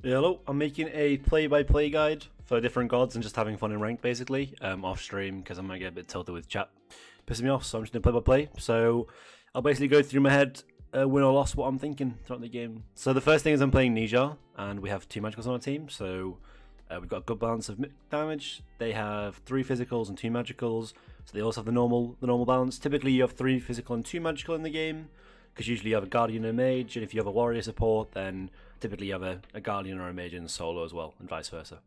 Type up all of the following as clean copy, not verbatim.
Hello, I'm making a play-by-play guide for different gods and just having fun in ranked basically, off stream because I might get a bit tilted with chat. Pissing me off, so I'm just doing play-by-play. So I'll basically go through my head, win or loss, what I'm thinking throughout the game. So the first thing is I'm playing Nijar, and we have 2 magicals on our team, so we've got a good balance of damage. They have 3 physicals and 2 magicals, so they also have the normal balance. Typically you have 3 physical and 2 magical in the game, because usually you have a guardian and a mage, and if you have a warrior support, then typically you have a guardian or a mage in solo as well, and vice versa.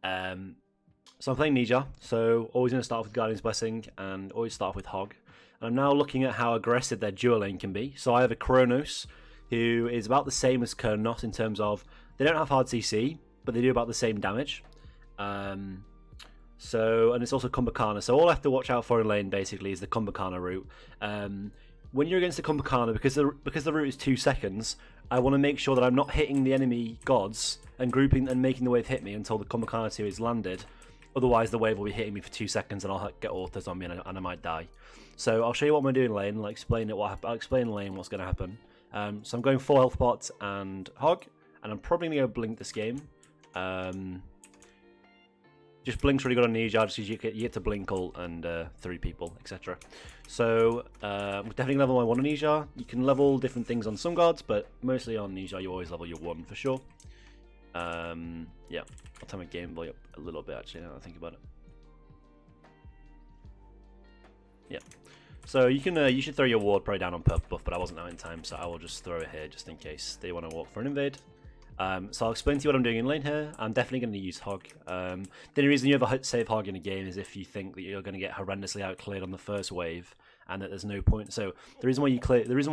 So I'm playing Nijar, so always going to start off with Guardian's Blessing, and always start off with Hog. And I'm now looking at how aggressive their dual lane can be. So I have a Kronos, who is about the same as Kurnos in terms of, they don't have hard CC, but they do about the same damage. And it's also Kumbhakana, so all I have to watch out for in lane basically is the Kumbhakana route. When you're against the Kumbhakana, because the route is 2 seconds, I want to make sure that I'm not hitting the enemy gods and grouping and making the wave hit me until the Kumbhakana 2 is landed. Otherwise, the wave will be hitting me for 2 seconds and I'll get autos on me and I might die. So I'll show you what I'm going to do in lane. I'll explain in lane what's going to happen. So I'm going 4 health pots and Hog, and I'm probably going to go Blink this game. Just Blink's really good on Nijar, just because you get to Blink ult and 3 people, etc. So, definitely level my 1 on Nijar. You can level different things on some gods, but mostly on Nijar you always level your 1 for sure. Yeah, I'll turn my game volume up a little bit actually now that I think about it. Yeah. So you should throw your ward probably down on purple buff, but I wasn't out in time, so I will just throw it here just in case they want to walk for an invade. So I'll explain to you what I'm doing in lane here. I'm definitely going to use Hog. The only reason you ever save Hog in a game is if you think that you're going to get horrendously outcleared on the first wave, and that there's no point. So the reason why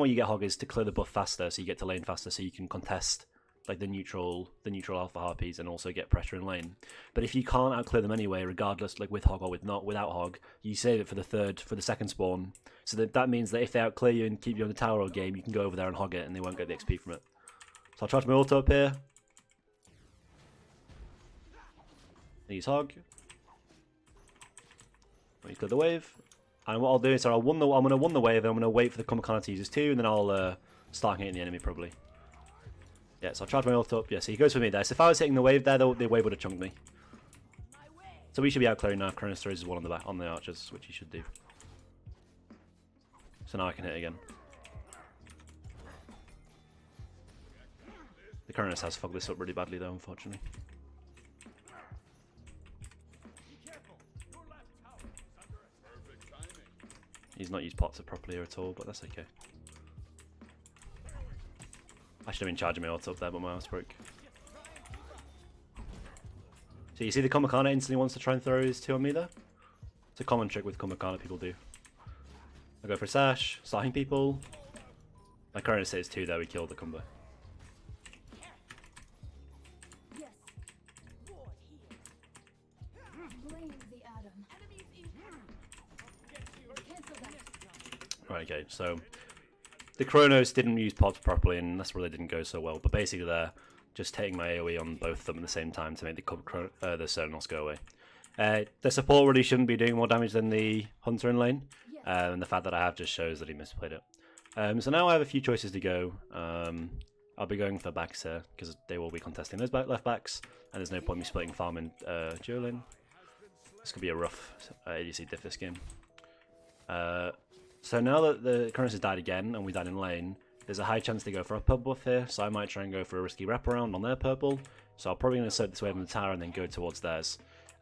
you get Hog is to clear the buff faster, so you get to lane faster, so you can contest like the neutral alpha harpies and also get pressure in lane. But if you can't outclear them anyway, regardless, like with Hog or without Hog, you save it for the second spawn. So that means that if they outclear you and keep you on the tower all game, you can go over there and hog it, and they won't get the XP from it. So I'll charge my ult up here. Use Hog. Let me clear the wave. And what I'll do is I'm going to win the wave, and I'm going to wait for the Kumbhakana to use his 2, and then I'll start hitting the enemy probably. Yeah, so I'll charge my ult up. Yeah, so he goes for me there. So if I was hitting the wave there, the wave would have chunked me. So we should be out clearing now. Kronos throws his 1 on the back on the archers, which he should do. So now I can hit again. The Kronos has fogged this up really badly though, unfortunately. He's not used pots properly here at all, but that's okay. I should have been charging my auto up there, but my mouse broke. So you see the Kumbhakana instantly wants to try and throw his 2 on me there? It's a common trick with Kumbhakana people do. I go for a sash, starting people. My current says 2 there, we killed the Kumbha. Right, okay, so the Kronos didn't use pods properly, and that's where they didn't go so well. But basically, they're just taking my AoE on both of them at the same time to make the Cernos go away. The support really shouldn't be doing more damage than the Hunter in lane, and the fact that I have just shows that he misplayed it. So now I have a few choices to go. I'll be going for backs here, because they will be contesting those left backs, and there's no point me splitting farm and dual lane. This could be a rough ADC diff this game. So now that the Kronos has died again, and we died in lane, there's a high chance they go for a purple buff here, so I might try and go for a risky wraparound on their purple. So I'm probably going to soak this wave in the tower and then go towards theirs.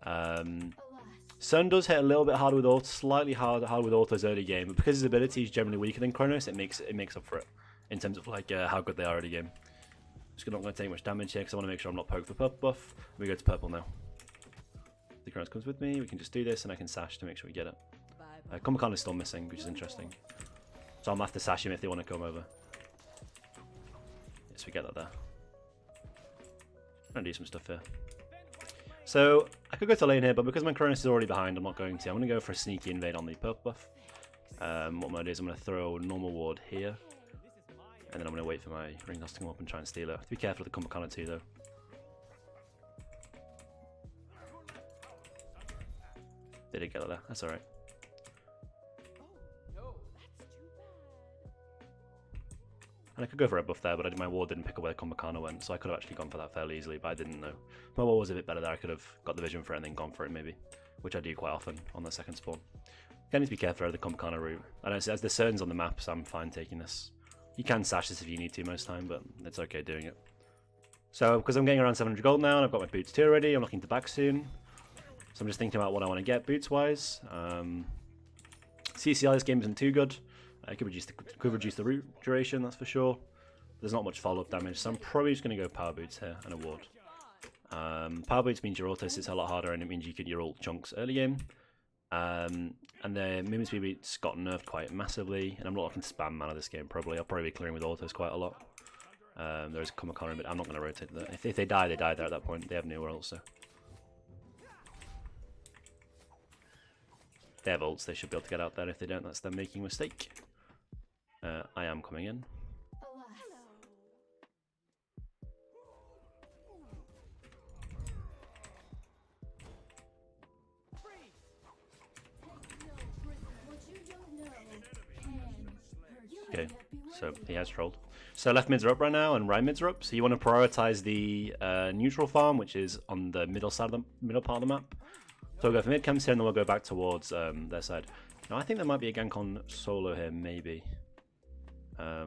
Sun does hit a little bit harder with autos, slightly harder with autos early game, but because his ability is generally weaker than Kronos, it makes up for it in terms of like how good they are early game. Just not going to take much damage here because I want to make sure I'm not poked for purple buff. We go to purple now. The Kronos comes with me, we can just do this and I can sash to make sure we get it. Kumbhakana is still missing, which is interesting. So I'm going to have to sash him if they want to come over. Yes, we get that there. I'm going to do some stuff here. So I could go to lane here, but because my Kronos is already behind, I'm not going to. I'm going to go for a sneaky invade on the purple buff. What I'm going to do is I'm going to throw a normal ward here. And then I'm going to wait for my ring toss to come up and try and steal it. I have to be careful of the Kumbhakana too, though. They did get it there, that's alright. And I could go for a buff there, but my ward didn't pick up where Komakana went, so I could have actually gone for that fairly easily, but I didn't know. My ward was a bit better there. I could have got the vision for it and then gone for it maybe, which I do quite often on the second spawn. You need to be careful of the Komakana route. I don't see, as the Cerns on the map, so I'm fine taking this. You can sash this if you need to most time, but it's okay doing it. So, because I'm getting around 700 gold now, and I've got my boots too already, I'm looking to back soon. So I'm just thinking about what I want to get boots-wise. CCI this game isn't too good. I could reduce the route duration, that's for sure. There's not much follow-up damage, so I'm probably just going to go power boots here and a ward. Power boots means your auto sits a lot harder, and it means you get your ult chunks early game. And the movement speed got nerfed quite massively, and I'm not looking to spam mana this game probably. I'll probably be clearing with autos quite a lot. There's Komakana, but I'm not going to rotate that. If they die, they die there at that point. They have nowhere else, so. They have ults, they should be able to get out there. If they don't, that's them making a mistake. I am coming in. Okay, so he has trolled. So left mids are up right now and right mids are up. So you want to prioritize the neutral farm, which is on the middle side of the middle part of the map. So we'll go for mid camps here and then we'll go back towards their side. Now I think there might be a gank on solo here, maybe. I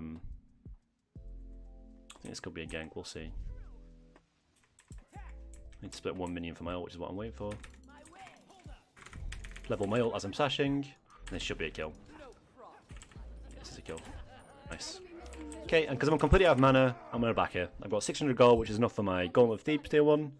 think this could be a gank, we'll see. I need to split one minion for my ult, which is what I'm waiting for. Level my ult as I'm sashing. And this should be a kill. This is a kill. Nice. Okay, and because I'm completely out of mana, I'm going to back here. I've got 600 gold, which is enough for my Gauntlet of Thieves tier 1.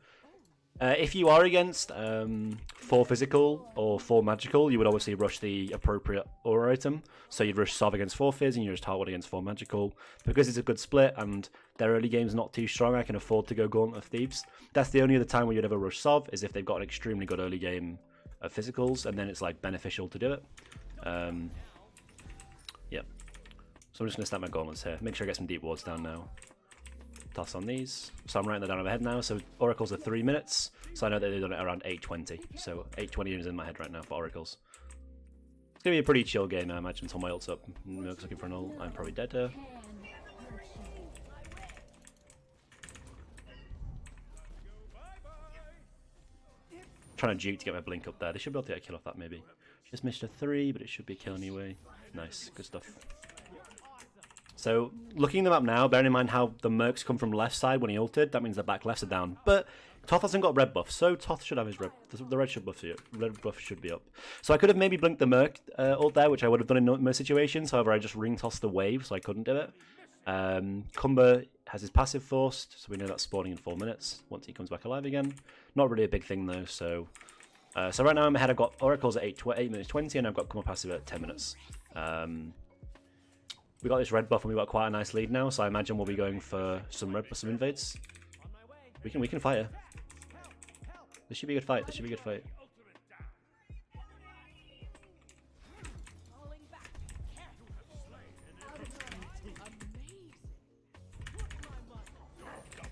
If you are against 4 physical or 4 magical, you would obviously rush the appropriate aura item. So you'd rush Sov against 4 fizz and you rush Tarwad against 4 magical. Because it's a good split and their early game's not too strong, I can afford to go Gauntlet of Thieves. That's the only other time where you'd ever rush Sov, is if they've got an extremely good early game of physicals, and then it's like beneficial to do it. Yep. So I'm just going to snap my gauntlets here. Make sure I get some deep wards down now. Toss on these. So I'm writing that down overhead now. So oracles are 3 minutes. So I know that they've done it around 8:20. So 8:20 is in my head right now for oracles. It's going to be a pretty chill game, I imagine, until my ult's up. Merc's looking for an ult. I'm probably dead here. Trying to juke to get my blink up there. They should be able to get a kill off that maybe. Just missed a 3, but it should be a kill anyway. Nice, good stuff. So, looking at the map now, bearing in mind how the Mercs come from left side when he ulted, that means the back lefts are down. But Toth hasn't got red buff, so Toth should have his red. The red buff should be up. So I could have maybe blinked the Merc ult there, which I would have done in most situations. However, I just ring tossed the wave, so I couldn't do it. Cumber has his passive forced, so we know that's spawning in 4 minutes once he comes back alive again. Not really a big thing though. So, so right now I'm ahead. I've got oracles at 8 minutes 20, and I've got Cumber passive at 10 minutes. We got this red buff and we got quite a nice lead now, so I imagine we'll be going for some red plus some invades. We can fight here. This should be a good fight. This should be a good fight.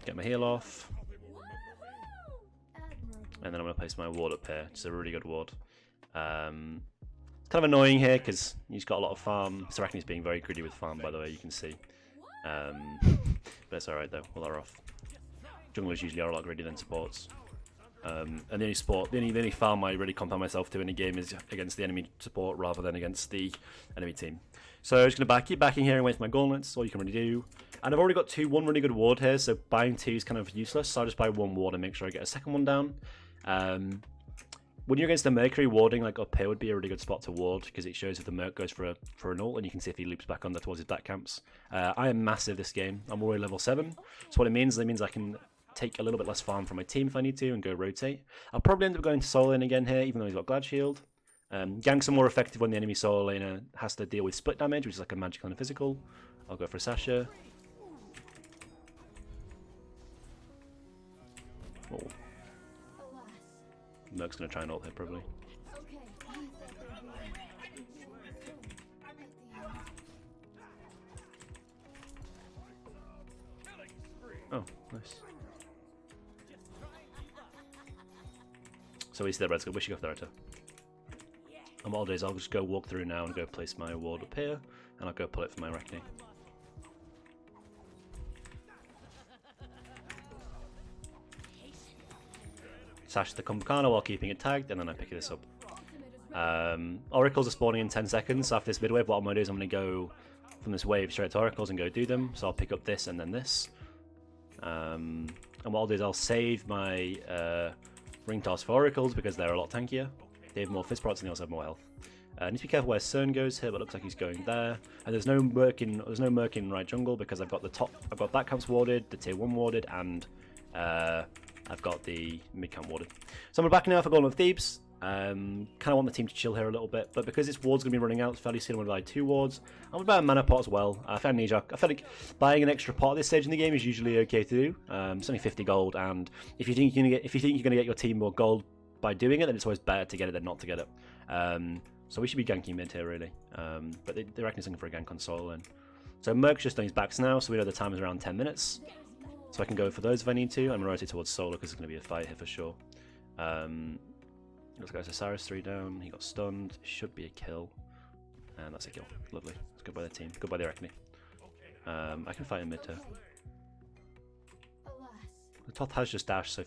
Get my heal off. And then I'm going to place my ward up here. It's a really good ward. It's kind of annoying here because he's got a lot of farm. Sarakni's being very greedy with farm, by the way, you can see. But it's alright though, well they're off. Junglers usually are a lot greedier than supports. And the only farm I really compare myself to in a game is against the enemy support rather than against the enemy team. So I'm just going to keep backing here and wait for my gauntlets, all you can really do. And I've already got one really good ward here, so buying 2 is kind of useless, so I'll just buy 1 ward and make sure I get a second one down. When you're against the Mercury, warding like up here would be a really good spot to ward because it shows if the Merc goes for an ult and you can see if he loops back under towards his back camps. I am massive this game. I'm already level 7. So what it means I can take a little bit less farm from my team if I need to and go rotate. I'll probably end up going to solo lane again here, even though he's got Glad Shield. Ganks are more effective when the enemy solo laner has to deal with split damage, which is like a magical and a physical. I'll go for Sasha. Oh. Merc's going to try and ult here, probably. Oh, nice. So he's the red's good. Wish you off there, Rita. And what I'll do is I'll just go walk through now and go place my ward up here, and I'll go pull it for my Arachne. sash the Kumbhakana while keeping it tagged, and then I pick this up. Oracles are spawning in 10 seconds, so after this mid wave, what I'm going to do is I'm going to go from this wave straight to Oracles and go do them. So I'll pick up this and then this. And what I'll do is I'll save my Ring Toss for Oracles because they're a lot tankier. They have more Fist Procs and they also have more health. Need to be careful where Cern goes here, but it looks like he's going there. And there's no Merc in right jungle because I've got back camps warded, the tier 1 warded, and I've got the mid camp warded. So I'm back now for Golem of Thebes. Kind of want the team to chill here a little bit, but because this ward's going to be running out fairly soon, I'm going to buy 2 wards. I'm going to buy a mana pot as well. I feel like buying an extra pot at this stage in the game is usually okay to do. It's only 50 gold, and if you think you're going to get your team more gold by doing it, then it's always better to get it than not to get it. So we should be ganking mid here, really. But they reckon he's looking for a gank on solo lane. So Merc's just on his backs now, so we know the time is around 10 minutes. So I can go for those if I need to. I'm going to rotate towards solo because it's going to be a fight here for sure. Let's go to Cyrus, 3 down. He got stunned. Should be a kill. And that's a kill. Lovely. It's good by the team. Good by the Arachne. I can fight in mid here. The Toth has just dashed, so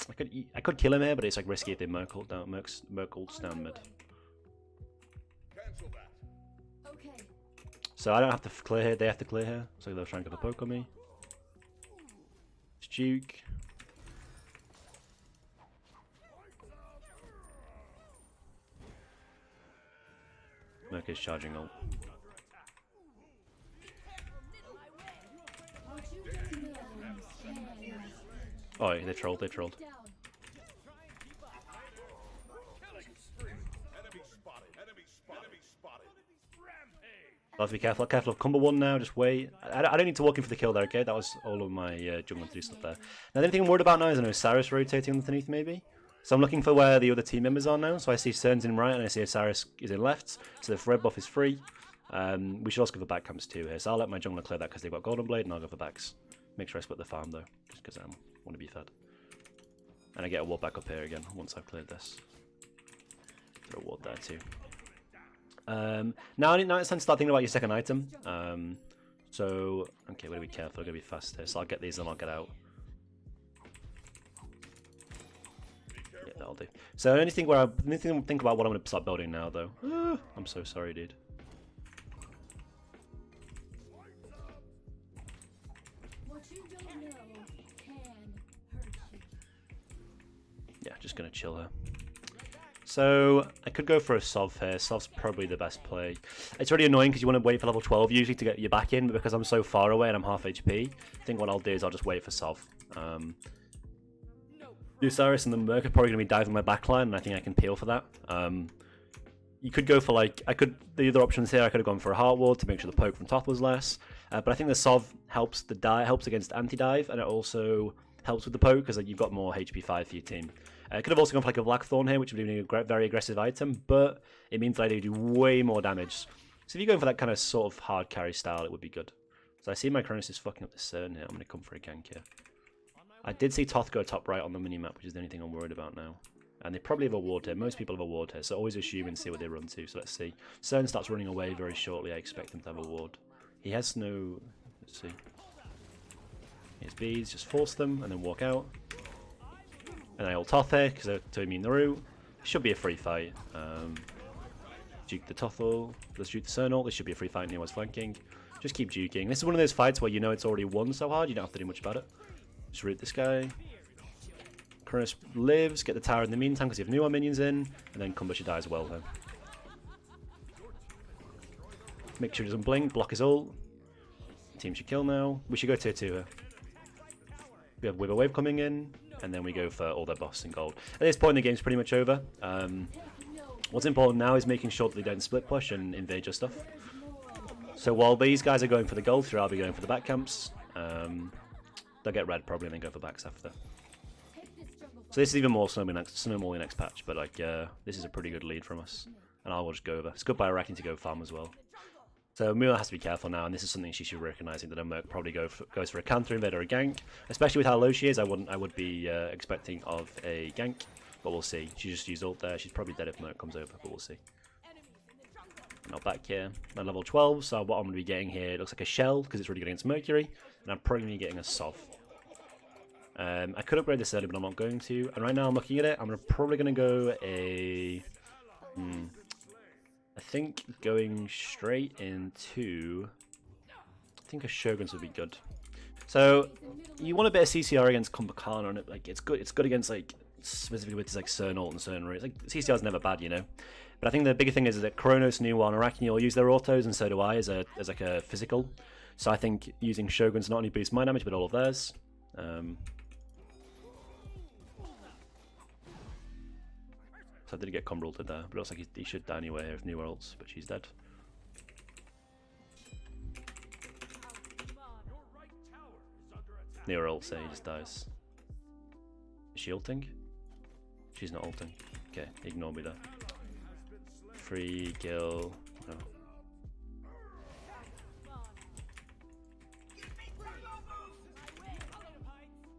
I could kill him here, but it's like risky if they Merc ults down mid. So I don't have to clear here, they have to clear here, so they'll try and get a poke on me. It's Duke. Merc is charging ult. Oh, they trolled, I'll have to be careful of combo 1 now, just wait. I don't need to walk in for the kill there, okay? That was all of my jungle 3 stuff there. Now the only thing I'm worried about now is I know Cyrus rotating underneath maybe. So I'm looking for where the other team members are now. So I see Cern's in right and I see Cyrus is in left. So the red buff is free. We should also go for back camps too here. So I'll let my jungler clear that because they've got Golden Blade and I'll go for backs. Make sure I split the farm though, just because I want to be fed. And I get a ward back up here again once I've cleared this. Throw a ward there too. Now it's time to start thinking about your second item. So, okay, we're going to be careful, we're going to be fast here. So I'll get these and I'll get out. Yeah, that'll do. So I need to think about what I'm going to start building now though. I'm so sorry, dude. Yeah, just going to chill her. So I could go for a Sov here. Sov's probably the best play. It's really annoying because you want to wait for level 12 usually to get your back in, but because I'm so far away and I'm half HP, I think what I'll do is I'll just wait for Sov. Cyrus and the Merc are probably going to be diving my backline, and I think I can peel for that. You could go for the other options here. I could have gone for a Heart Ward to make sure the poke from Toth was less, but I think the Sov helps against anti-dive, and it also helps with the poke because you've got more HP 5 for your team. I could have also gone for like a Blackthorn here, which would be a very aggressive item, but it means that I do way more damage. So if you're going for that kind of sort of hard carry style, it would be good. So I see my Cronus is fucking up the Cern here. I'm going to come for a gank here. I did see Toth go top right on the minimap, which is the only thing I'm worried about now. And they probably have a ward here. Most people have a ward here, so always assume and see what they run to. So let's see. Cern starts running away very shortly. I expect him to have a ward. He has no... Let's see. Here's bees. Just force them and then walk out. And I ult Toth here, because they're to immune the root. Should be a free fight. Duke the Tothel. Let's duke the Cern ult. This should be a free fight and he was flanking. Just keep duking. This is one of those fights where you know it's already won so hard, you don't have to do much about it. Just root this guy. Cronus lives, get the tower in the meantime because you have newer minions in, and then Kumba should die as well then. Make sure he doesn't blink, block his ult. Team should kill now. We should go tier 2 here. We have Wither Wave coming in, and then we go for all their boss in gold. At this point the game's pretty much over. What's important now is making sure that they don't split push and invade your stuff. So while these guys are going for the gold through, I'll be going for the back camps. They'll get red probably and then go for backs after. So this is even more snowball next patch, but like this is a pretty good lead from us. And I will just go over. It's good by Arachne to go farm as well. So Mula has to be careful now, and this is something she should be recognizing, that a Merc probably goes for a counter invade or a gank. Especially with how low she is, I would be expecting of a gank, but we'll see. She just used ult there. She's probably dead if Merc comes over, but we'll see. Not back here. I'm level 12, so what I'm going to be getting here, it looks like a shell because it's really good against Mercury, and I'm probably going to be getting a Sov. I could upgrade this early, but I'm not going to. And right now I'm looking at it. I'm probably going to go a... I think going straight into... I think a Shogun's would be good. So you want a bit of CCR against Kumbhakana, and like it's good. It's good against like specifically with like certain ult and certain routes. Like CCR is never bad, you know. But I think the bigger thing is that Kronos, Nuwa, and Arachne all use their autos, and so do I as like a physical. So I think using Shoguns not only boosts my damage but all of theirs. So I did get combo ulted there, but it looks like he should die anyway here if Nuwa ults, but she's dead. Nuwa ults, he just dies. Is she ulting? She's not ulting. Okay, ignore me there. Free Gil. No.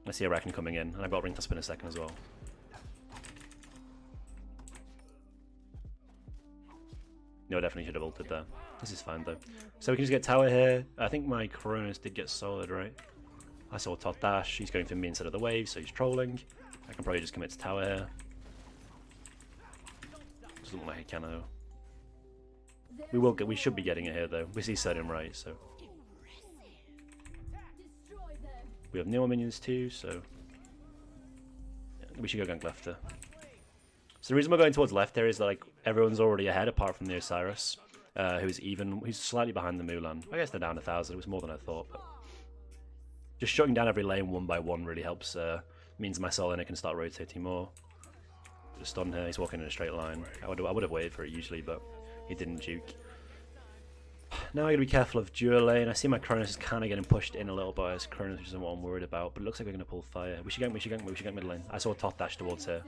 I see Arachne coming in, and I've got Ring Tusk in a second as well. No, definitely should have ulted there. This is fine though. So we can just get tower here. I think my Coronas did get solid, right? I saw Todd dash. He's going for me instead of the wave, so he's trolling. I can probably just commit to tower here. Doesn't look like he can though. We should be getting it here though. We see Sodium right, so we have newer minions too, so yeah, we should go gank left here. So the reason we're going towards left here is that like everyone's already ahead apart from the Osiris, who's slightly behind the Mulan. I guess they're down 1,000. It was more than I thought, but just shutting down every lane one by one really helps. Means my Solana can start rotating more. Just on here, he's walking in a straight line. I would have waited for it usually, but he didn't juke. Now I gotta be careful of dual lane. I see my Cronus is kind of getting pushed in a little bit as Cronus, which isn't what I'm worried about. But it looks like we're gonna pull fire. We should gank mid lane. I saw a top dash towards here.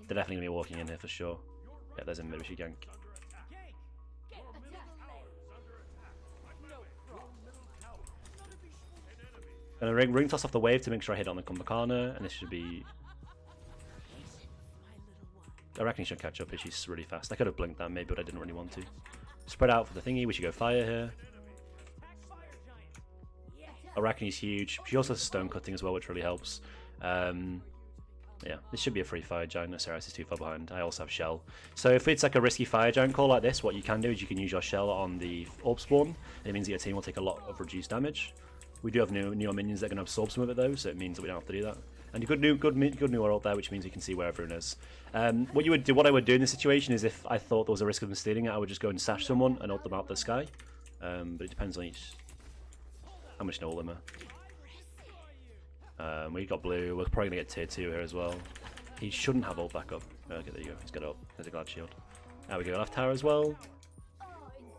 They're definitely gonna be walking in here for sure. Yeah, there's a mid. We should gank. And ring toss off the wave to make sure I hit on the Kumbhakana, and this should be. I reckon he should catch up here. She's really fast. I could have blinked that maybe, but I didn't really want to. Spread out for the thingy. We should go fire here. Arachne's huge. She also has stone cutting as well, which really helps. Yeah, this should be a free fire giant. No, Saras is too far behind. I also have shell. So if it's like a risky fire giant call like this, what you can do is you can use your shell on the orb spawn. It means that your team will take a lot of reduced damage. We do have newer minions that can absorb some of it though, so it means that we don't have to do that. And good new ult there, which means we can see where everyone is. What I would do in this situation is if I thought there was a risk of them stealing it, I would just go and sash someone and ult them out the sky. But it depends on each. How much ult them are. We got blue. We're probably gonna get tier 2 here as well. He shouldn't have ult back up. Okay, there you go. He's got ult. There's a glad shield. There we go. Left tower as well.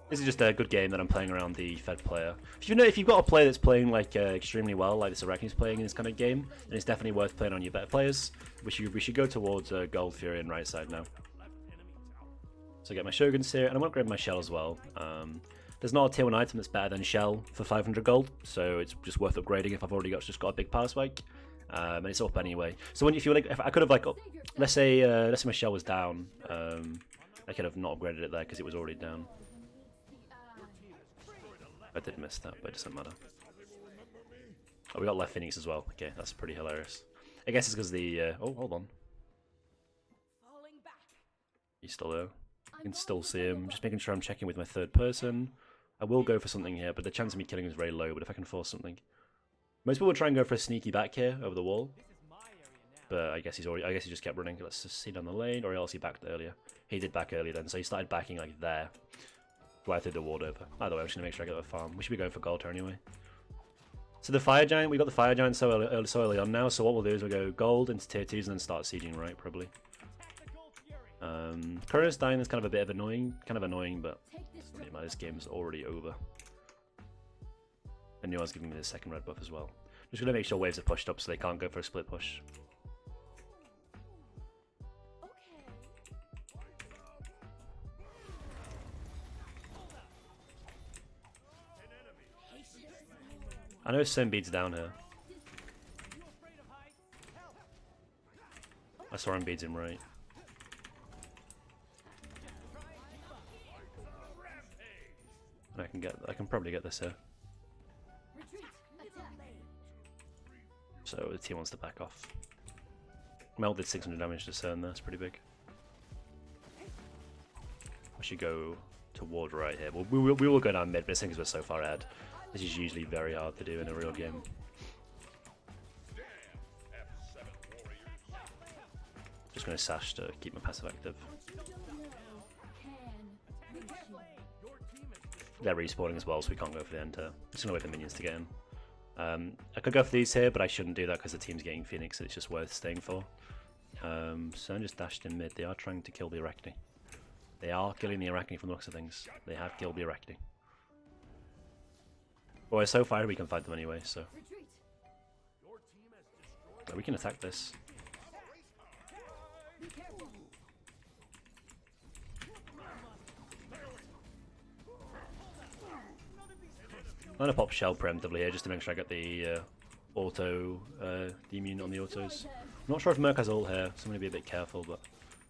This is just a good game that I'm playing around the Fed player. If you've got a player that's playing like extremely well, like this Arachne's playing in this kind of game, then it's definitely worth playing on your better players. We should go towards Gold Fury and right side now. So I get my Shoguns here, and I'm gonna grab my shell as well. There's not a tier 1 item that's better than shell for 500 gold, so it's just worth upgrading if I've already just got a big power spike. And it's up anyway. So if I could have like, let's say my shell was down, I could have not upgraded it there because it was already down. I did miss that, but it doesn't matter. Oh, we got left Phoenix as well. Okay, that's pretty hilarious. I guess it's because the... oh, hold on. He's still there. I can still see him. Just making sure I'm checking with my third person. I will go for something here, but the chance of me killing him is very low, but if I can force something... Most people try and go for a sneaky back here over the wall. But I guess he just kept running. Let's just see down the lane, or else he backed earlier. He did back earlier then, so he started backing like there. Why I threw the ward over. Either way, I'm just going to make sure I get the farm. We should be going for gold here anyway. So the Fire Giant, we got the Fire Giant so early on now, so what we'll do is we'll go gold into tier 2s and then start sieging right, probably. Corona's dying is kind of a bit of annoying, but doesn't really matter, this game's already over. And Nua's giving me the second red buff as well. Just going to make sure waves are pushed up so they can't go for a split push. I know Sunbeat's down here. I saw him beads him right. And I can probably get this here. So the team wants to back off. Mel did 600 damage to Cern there, that's pretty big. I should go toward right here. Well, we will go down mid, but I think we're so far ahead. This is usually very hard to do in a real game. Just going to sash to keep my passive active. They're respawning as well, so we can't go for the enter. Just going to wait for the minions to get in. I could go for these here, but I shouldn't do that because the team's getting Phoenix, so it's just worth staying for. So I just dashed in mid. They are trying to kill the Arachne. They are killing the Arachne from the looks of things. They have killed the Arachne. Well, we're so far we can fight them anyway, so. But we can attack this. I'm gonna pop shell preemptively here just to make sure I get the auto immune on the autos. I'm not sure if Merc has ult here, so I'm gonna be a bit careful, but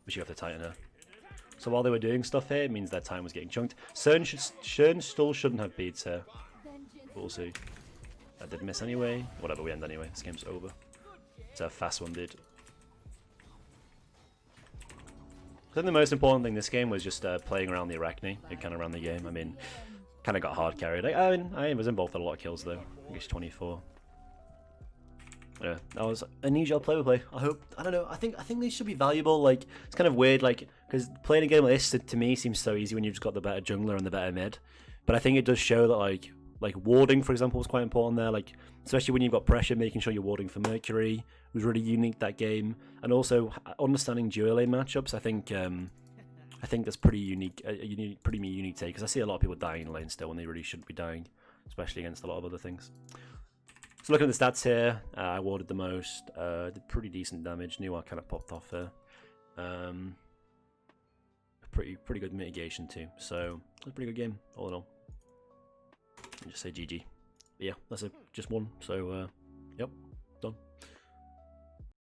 we should have to tighten her. So while they were doing stuff here, it means their time was getting chunked. Cern still shouldn't have beats here. We'll see. That did miss anyway. Whatever, we end anyway. This game's over. It's a fast one, dude. I think the most important thing this game was just playing around the Arachne and kind of around the game. I mean, kind of got hard carried. I was involved in a lot of kills though. I guess 24. Yeah, that was a new job play. I don't know. I think they should be valuable. Like, it's kind of weird, like, because playing a game like this to me seems so easy when you've just got the better jungler and the better mid. But I think it does show that like warding, for example, was quite important there. Like, especially when you've got pressure, making sure you're warding for Mercury was really unique that game. And also understanding dual lane matchups. I think that's pretty unique. Pretty unique take, because I see a lot of people dying in lane still when they really shouldn't be dying, especially against a lot of other things. So looking at the stats here, I warded the most, did pretty decent damage. Knew I kind of popped off there. Pretty good mitigation too. So it was a pretty good game all in all. I'll just say GG. But yeah, that's just one. So yep, done.